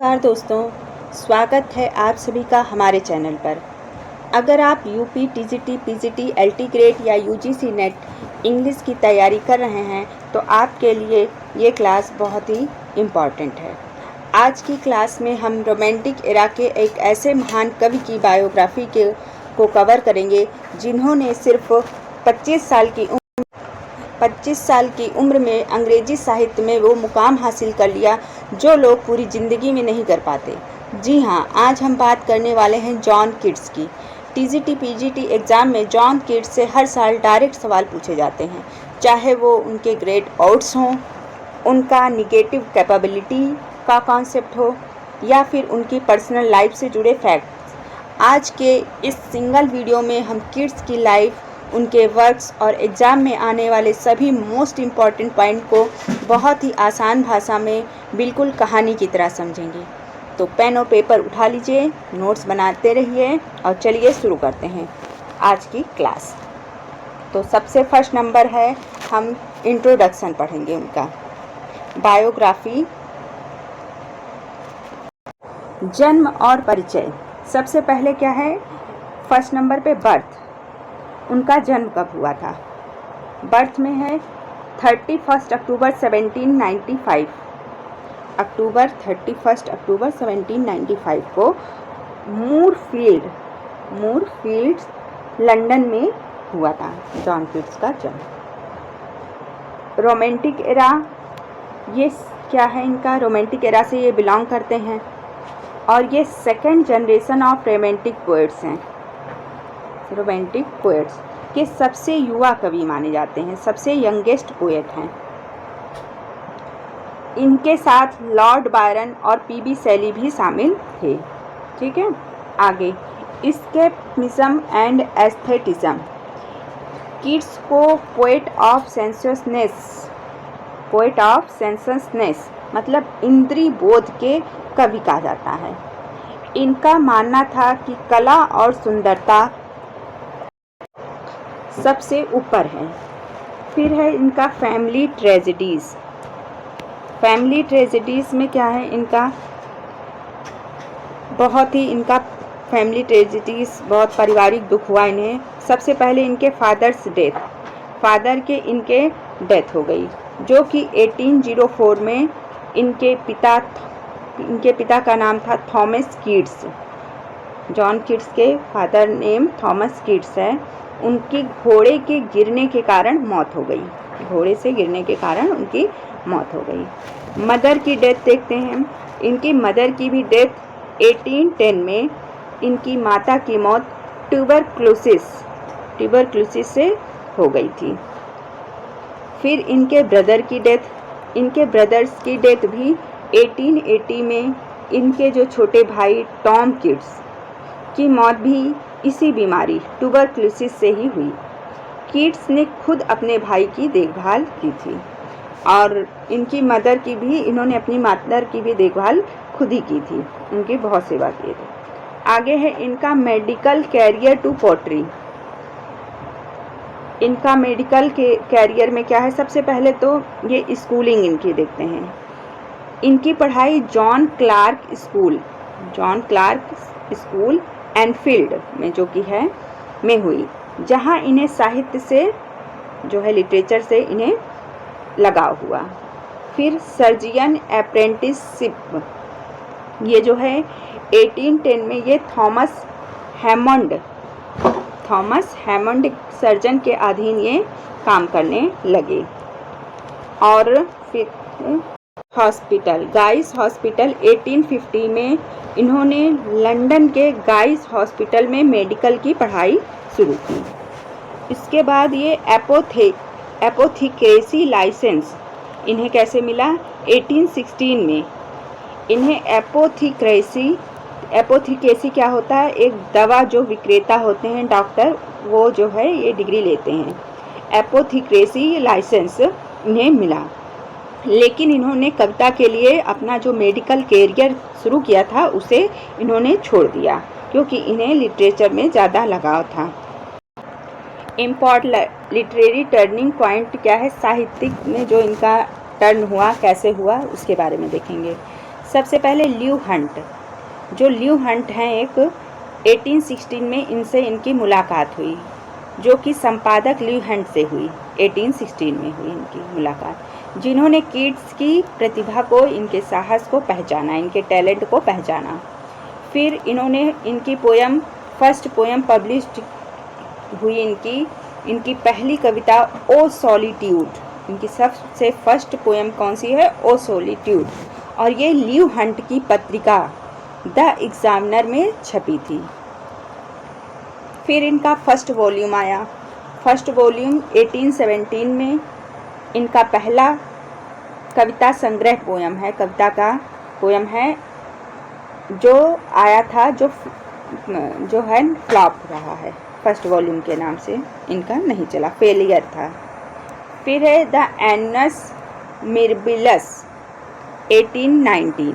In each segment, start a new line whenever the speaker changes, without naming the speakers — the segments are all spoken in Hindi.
नमस्कार दोस्तों, स्वागत है आप सभी का हमारे चैनल पर। अगर आप UP, TGT, PGT, LT grade या यूजीसी नेट इंग्लिश की तैयारी कर रहे हैं तो आपके लिए ये क्लास बहुत ही इम्पॉर्टेंट है। आज की क्लास में हम रोमांटिक एरा के एक ऐसे महान कवि की बायोग्राफी को कवर करेंगे जिन्होंने सिर्फ 25 साल की उम्र में अंग्रेजी साहित्य में वो मुकाम हासिल कर लिया जो लोग पूरी ज़िंदगी में नहीं कर पाते। जी हाँ, आज हम बात करने वाले हैं जॉन कीट्स की। टीजीटी पीजीटी एग्ज़ाम में जॉन कीट्स से हर साल डायरेक्ट सवाल पूछे जाते हैं, चाहे वो उनके ग्रेट आउट्स हों, उनका निगेटिव कैपेबिलिटी का कॉन्सेप्ट हो या फिर उनकी पर्सनल लाइफ से जुड़े फैक्ट्स। आज के इस सिंगल वीडियो में हम कीट्स की लाइफ, उनके वर्क्स और एग्ज़ाम में आने वाले सभी मोस्ट इम्पॉर्टेंट पॉइंट को बहुत ही आसान भाषा में बिल्कुल कहानी की तरह समझेंगे। तो पेन और पेपर उठा लीजिए, नोट्स बनाते रहिए और चलिए शुरू करते हैं आज की क्लास। तो सबसे फर्स्ट नंबर है, हम इंट्रोडक्शन पढ़ेंगे उनका। बायोग्राफी, जन्म और परिचय। सबसे पहले क्या है, फर्स्ट नंबर पे बर्थ। उनका जन्म कब हुआ था? बर्थ में है 31 अक्टूबर 1795। 31 अक्टूबर 1795 को मूरफील्ड लंदन में हुआ था जॉन कीट्स का जन्म। रोमांटिक एरा, ये क्या है इनका? रोमांटिक एरा से ये बिलोंग करते हैं और ये second generation of romantic poets हैं। रोमांटिक पोएट्स के सबसे युवा कवि माने जाते हैं, सबसे यंगेस्ट पोएट हैं। इनके साथ लॉर्ड बायरन और पीबी शैली भी शामिल थे। ठीक है, आगे एस्केपिज्म एंड एस्थेटिज्म। कीट्स को पोएट ऑफ सेंससनेस मतलब इंद्रिय बोध के कवि कहा जाता है। इनका मानना था कि कला और सुंदरता सबसे ऊपर है। फिर है इनका फैमिली ट्रेजेडीज़। फैमिली ट्रेजेडीज़ में क्या है इनका? इनका फैमिली ट्रेजेडीज़, बहुत पारिवारिक दुख हुआ इन्हें। सबसे पहले इनके फादर के डेथ हो गई, जो कि 1804 में इनके पिता का नाम था थॉमस कीट्स। जॉन कीट्स के फादर नेम थॉमस कीट्स है। उनकी घोड़े से गिरने के कारण उनकी मौत हो गई। मदर की डेथ देखते हैं। इनकी मदर की भी डेथ 1810 में, इनकी माता की मौत ट्यूबरक्लोसिस से हो गई थी। फिर इनके ब्रदर्स की डेथ भी 1880 में, इनके जो छोटे भाई टॉम कीट्स की मौत भी इसी बीमारी ट्यूबरक्लोसिस से ही हुई। कीट्स ने खुद अपने भाई की देखभाल की थी और इन्होंने अपनी मदर की भी देखभाल खुद ही की थी, उनकी बहुत सेवा की थी। आगे है इनका मेडिकल कैरियर टू पोट्री। इनका मेडिकल के कैरियर में क्या है? सबसे पहले तो ये स्कूलिंग इनकी देखते हैं। इनकी पढ़ाई जॉन क्लार्क स्कूल एनफील्ड में में हुई, जहां इन्हें साहित्य से लिटरेचर से इन्हें लगाव हुआ। फिर सर्जियन अप्रेंटिसशिप, ये 1810 में ये थॉमस हैमंड सर्जन के अधीन ये काम करने लगे। और फिर गाइस हॉस्पिटल 1850 में इन्होंने लंदन के गाइस हॉस्पिटल में मेडिकल की पढ़ाई शुरू की। इसके बाद ये एपोथेकेसी लाइसेंस इन्हें कैसे मिला? 1816 में इन्हें एपोथेकेसी क्या होता है? एक दवा जो विक्रेता होते हैं, डॉक्टर, वो ये डिग्री लेते हैं। एपोथेकेसी लाइसेंस इन्हें मिला। लेकिन इन्होंने कविता के लिए अपना जो मेडिकल कैरियर शुरू किया था उसे इन्होंने छोड़ दिया, क्योंकि इन्हें लिटरेचर में ज़्यादा लगाव था। लिटरेरी टर्निंग पॉइंट क्या है? साहित्यिक में जो इनका टर्न हुआ, कैसे हुआ, उसके बारे में देखेंगे। सबसे पहले ल्यू हंट, जो ल्यू हंट हैं एक 1816 में इनसे इनकी मुलाकात हुई, जो कि संपादक ल्यू हंट से हुई। 1816 में हुई इनकी मुलाकात, जिन्होंने कीट्स की प्रतिभा को, इनके साहस को पहचाना, इनके टैलेंट को पहचाना। फिर इन्होंने इनकी पोयम, फर्स्ट पोयम पब्लिश्ड हुई इनकी पहली कविता ओ सॉलिट्यूड, इनकी सबसे फर्स्ट पोयम कौन सी है? ओ सॉलिट्यूड, और ये ल्यू हंट की पत्रिका द एग्जामिनर में छपी थी। फिर इनका फर्स्ट वॉल्यूम आया। फर्स्ट वॉल्यूम 1817 में इनका पहला कविता संग्रह पोयम है, कविता का पोयम है, जो आया था, जो है फ्लॉप रहा है, फर्स्ट वॉल्यूम के नाम से इनका नहीं चला, फेलियर था। फिर है द एनस मिरबिलस 1819,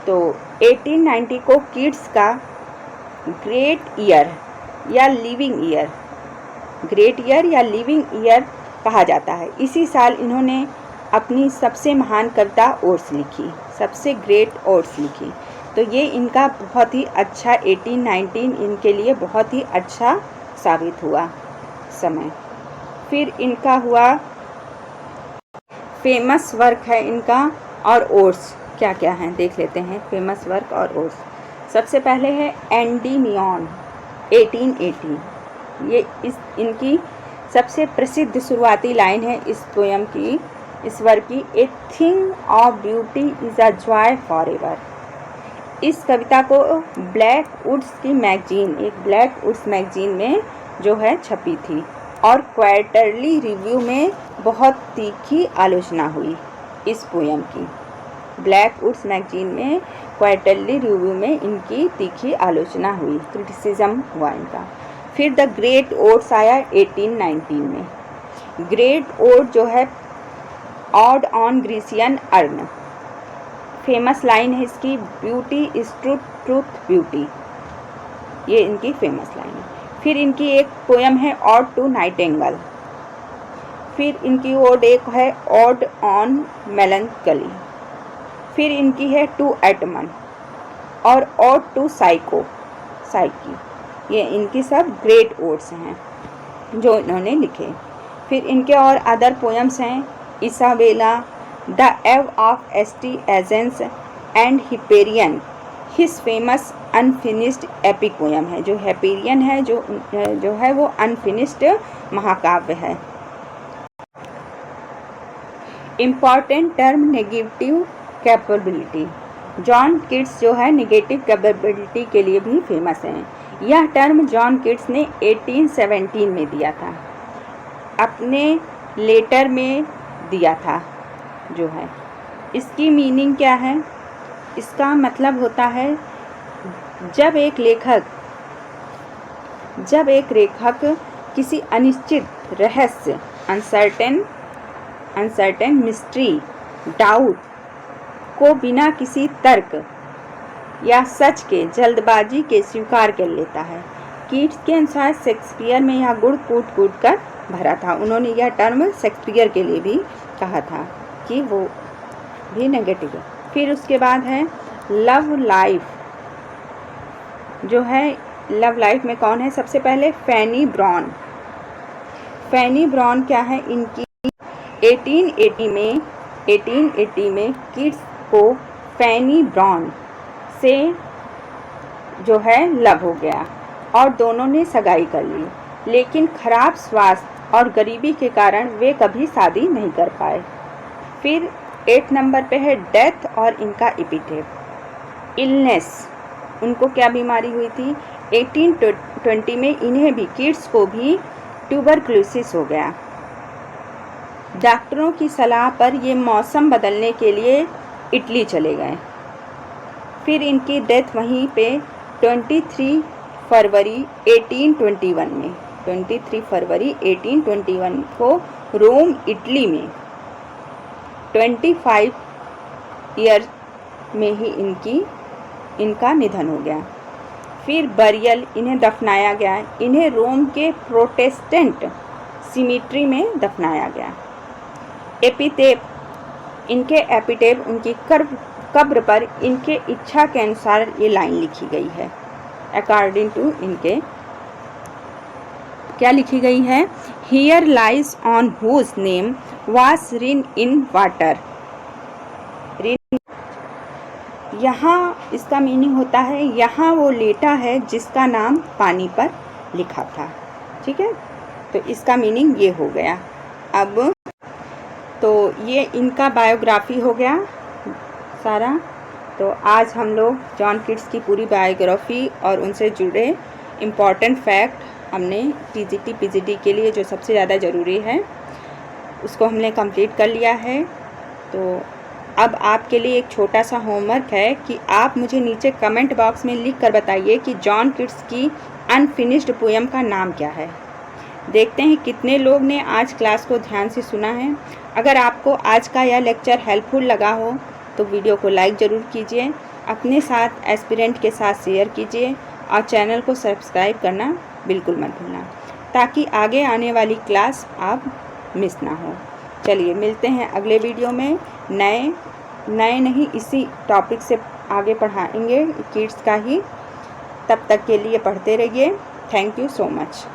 तो 1890 को कीट्स का ग्रेट ईयर या लिविंग ईयर, ग्रेट ईयर या लिविंग ईयर कहा जाता है। इसी साल इन्होंने अपनी सबसे महान कविता ओड्स लिखी, सबसे ग्रेट ओड्स लिखी। तो ये इनका बहुत ही अच्छा 1819 इनके लिए बहुत ही अच्छा साबित हुआ समय। फिर इनका हुआ फेमस वर्क है इनका, और ओड्स क्या क्या हैं देख लेते हैं, फेमस वर्क और ओड्स। सबसे पहले है एंडीमियन 1818, ये इनकी सबसे प्रसिद्ध शुरुआती लाइन है इस पोयम की, इस वर्क की, a thing of beauty is a joy for ever. इस कविता को ब्लैक वुड्स की मैगजीन, एक ब्लैक वुड्स मैगजीन में जो है छपी थी, और क्वार्टरली रिव्यू में बहुत तीखी आलोचना हुई इस पोयम की। ब्लैक वुड्स मैगजीन में क्वार्टरली रिव्यू में इनकी तीखी आलोचना हुई, क्रिटिसिज्म हुआ इनका। फिर द ग्रेट ओड्स आया 1819 में। ग्रेट ओड जो है odd on Grecian earn, famous line है इसकी, beauty is truth, truth beauty, ये इनकी फेमस लाइन है। फिर इनकी एक पोयम है ऑड टू नाइटिंगेल। फिर इनकी ओड एक है ऑड ऑन मेलंकली। फिर इनकी है टू एटमन और ऑड टू साइकी। ये इनकी सब ग्रेट ओड्स हैं जो इन्होंने लिखे। फिर इनके और अदर पोयम्स हैं Isabella, the Eve of ST Agnes and Hyperion, his famous unfinished epic poem है। जो हिपेरियन है जो है वो अनफिनिश्ड महाकाव्य है। Important term negative capability, John Keats जो है नेगेटिव कैपेबिलिटी के लिए भी फेमस हैं। यह टर्म जॉन कीट्स ने 1817 में दिया था, अपने लेटर में दिया था जो है। इसकी मीनिंग क्या है? इसका मतलब होता है जब एक लेखक किसी अनिश्चित रहस्य, अनसर्टेन मिस्ट्री, डाउट को बिना किसी तर्क या सच के जल्दबाजी के स्वीकार कर लेता है। कीट्स के अनुसार शेक्सपियर में यह गुण कूट कूट कर भरा था। उन्होंने यह टर्म शेक्सपियर के लिए भी कहा था कि वो भी नेगेटिव है। फिर उसके बाद है लव लाइफ, जो है लव लाइफ में कौन है? सबसे पहले फैनी ब्राउन। फैनी ब्राउन क्या है? इनकी 1880 में कीट्स को फैनी ब्राउन से जो है लव हो गया और दोनों ने सगाई कर ली, लेकिन खराब स्वास्थ्य और गरीबी के कारण वे कभी शादी नहीं कर पाए। फिर 8 नंबर पे है डेथ और इनका एपिटेफ। इलनेस, उनको क्या बीमारी हुई थी? 1820 में इन्हें भी, कीट्स को भी ट्यूबरक्लोसिस हो गया। डॉक्टरों की सलाह पर ये मौसम बदलने के लिए इटली चले गए। फिर इनकी डेथ वहीं पे 23 फरवरी 1821 में, 23 फरवरी 1821 को रोम इटली में 25 ईयर में ही इनका निधन हो गया। फिर बरियल, इन्हें दफनाया गया, इन्हें रोम के प्रोटेस्टेंट सिमिट्री में दफनाया गया। एपिटेप, इनके एपिटेप उनकी कब्र पर इनके इच्छा के अनुसार ये लाइन लिखी गई है। अकॉर्डिंग टू इनके क्या लिखी गई है? Here lies on whose name was writ in water. यहाँ इसका मीनिंग होता है यहाँ वो लेटा है जिसका नाम पानी पर लिखा था। ठीक है, तो इसका मीनिंग ये हो गया। अब तो ये इनका बायोग्राफी हो गया सारा। तो आज हम लोग जॉन किट्स की पूरी बायोग्राफी और उनसे जुड़े इम्पॉर्टेंट फैक्ट हमने टीजीटी पीजीटी के लिए जो सबसे ज़्यादा ज़रूरी है उसको हमने कंप्लीट कर लिया है। तो अब आपके लिए एक छोटा सा होमवर्क है कि आप मुझे नीचे कमेंट बॉक्स में लिख कर बताइए कि जॉन किट्स की अनफिनिश्ड पोएम का नाम क्या है। देखते हैं कितने लोग ने आज क्लास को ध्यान से सुना है। अगर आपको आज का यह लेक्चर हेल्पफुल लगा हो तो वीडियो को लाइक ज़रूर कीजिए, अपने साथ एस्पिरेंट के साथ शेयर कीजिए और चैनल को सब्सक्राइब करना बिल्कुल मत भूलना ताकि आगे आने वाली क्लास आप मिस ना हो। चलिए मिलते हैं अगले वीडियो में नए नहीं इसी टॉपिक से आगे पढ़ाएंगे किड्स का ही। तब तक के लिए पढ़ते रहिए। Thank you so much.